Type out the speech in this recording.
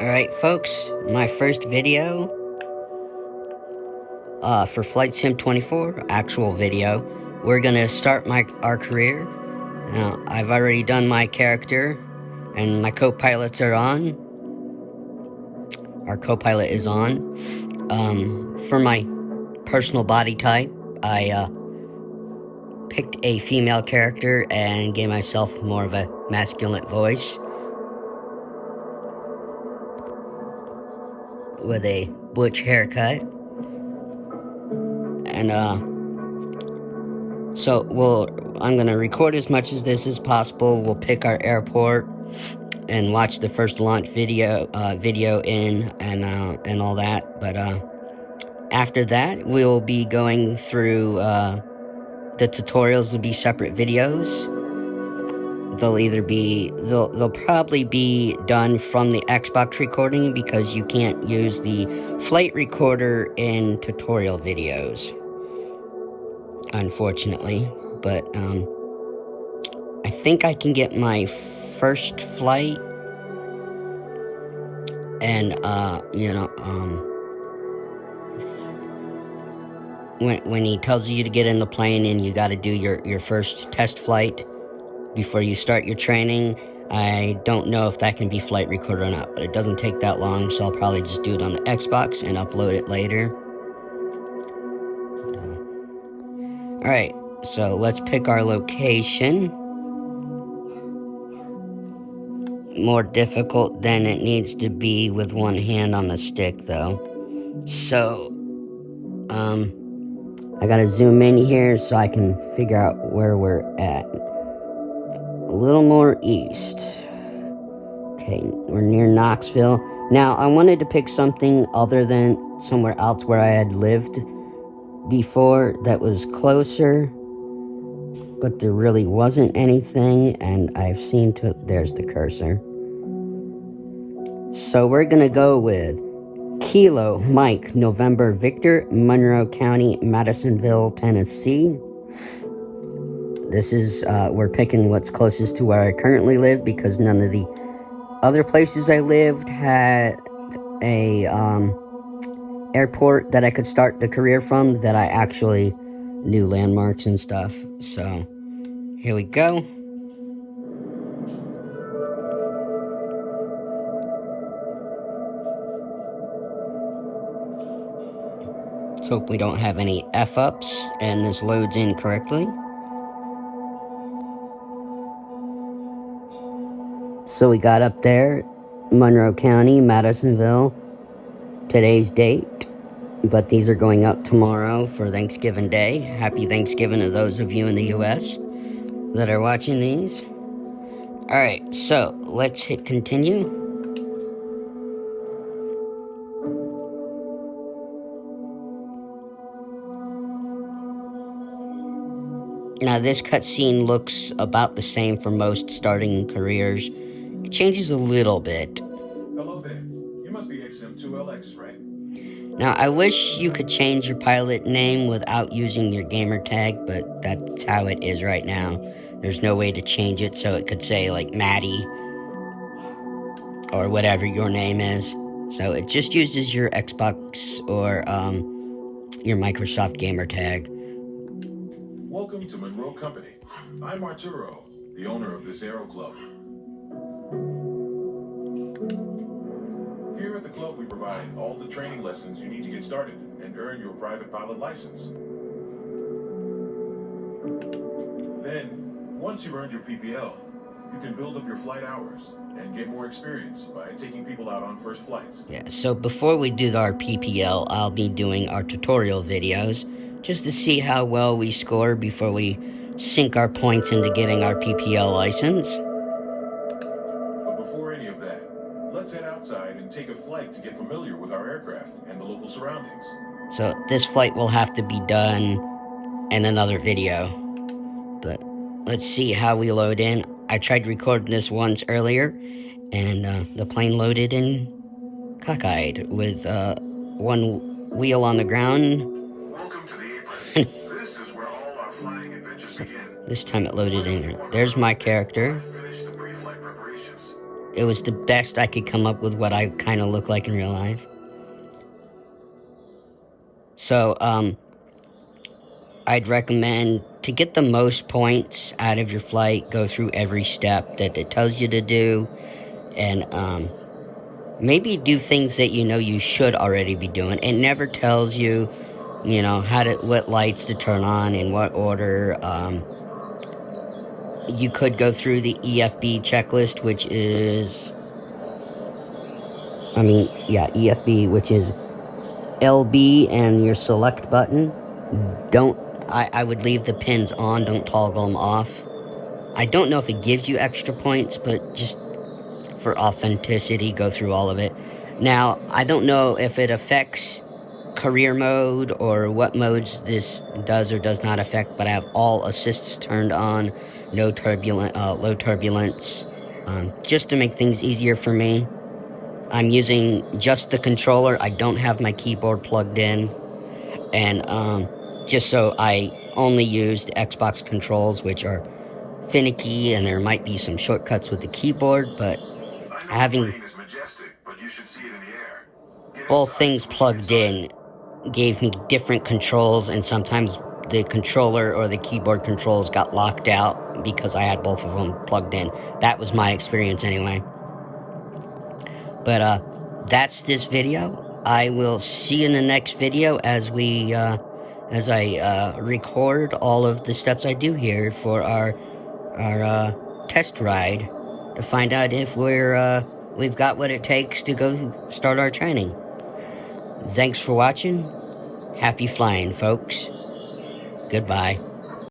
Alright folks, my first video for Flight Sim 24, actual video. We're gonna start our career. Now, I've already done my character, and my co-pilots are on. Our co-pilot is on. For my personal body type, I picked a female character and gave myself more of a masculine voice with a butch haircut. And so I'm gonna record as much of this as possible. We'll pick our airport and watch the first launch video in and all that. But after that, we'll be going through the tutorials. Will be separate videos. They'll probably be done from the Xbox recording because you can't use the flight recorder in tutorial videos, unfortunately. But I think I can get my first flight, and when he tells you to get in the plane and you got to do your first test flight before you start your training, I don't know if that can be flight recorded or not, but it doesn't take that long, so I'll probably just do it on the Xbox and upload it later. Alright, so let's pick our location. More difficult than it needs to be with one hand on the stick, though. So, I gotta zoom in here so I can figure out where we're at. A little more east. Okay, we're near Knoxville. Now, I wanted to pick something other than somewhere else where I had lived before that was closer, but there really wasn't anything, and I've seen there's the cursor. So we're gonna go with Kilo Mike November Victor, Monroe County, Madisonville, Tennessee. This is, we're picking what's closest to where I currently live because none of the other places I lived had a airport that I could start the career from that I actually knew landmarks and stuff. So here we go. Let's hope we don't have any F-ups and this loads in correctly. So we got up there, Monroe County, Madisonville, today's date, but these are going up tomorrow for Thanksgiving Day. Happy Thanksgiving to those of you in the US that are watching these. Alright, so let's hit continue. Now this cutscene looks about the same for most starting careers. It changes a little bit. Hello there. You must be XM2LX, right? Now I wish you could change your pilot name without using your gamer tag, but that's how it is right now. There's no way to change it, so it could say like Maddie or whatever your name is. So it just uses your Xbox or your Microsoft gamer tag. Welcome to Monroe Company. I'm Arturo, the owner of this aero club. Here at the club, we provide all the training lessons you need to get started and earn your private pilot license. Then, once you've earned your PPL, you can build up your flight hours and get more experience by taking people out on first flights. Yeah, so before we do our PPL, I'll be doing our tutorial videos just to see how well we score before we sink our points into getting our PPL license. But before any of that, let's head outside and take a flight to get familiar with our aircraft and the local surroundings. So this flight will have to be done in another video. But let's see how we load in. I tried recording this once earlier, and the plane loaded in cockeyed with one wheel on the ground. Welcome to the apron. This is where all our flying adventures begin. This time it loaded in. There's my character. it was the best I could come up with what I kind of look like in real life. So, I'd recommend to get the most points out of your flight, go through every step that it tells you to do, and maybe do things that you know you should already be doing. It never tells you, what lights to turn on, in what order. You could go through the EFB checklist, which is, EFB, which is LB and your select button. I would leave the pins on, don't toggle them off. I don't know if it gives you extra points, but just for authenticity, go through all of it. Now, I don't know if it affects career mode or what modes this does or does not affect, but I have all assists turned on, no low turbulence, just to make things easier for me. I'm using just the controller. I don't have my keyboard plugged in, and just so I only used Xbox controls, which are finicky, and there might be some shortcuts with the keyboard, but having both things plugged in gave me different controls, and sometimes the controller or the keyboard controls got locked out because I had both of them plugged in. That was my experience anyway. But that's this video. I will see you in the next video as I record all of the steps I do here for our test ride to find out if we've got what it takes to go start our training. Thanks for watching. Happy flying, folks. Goodbye.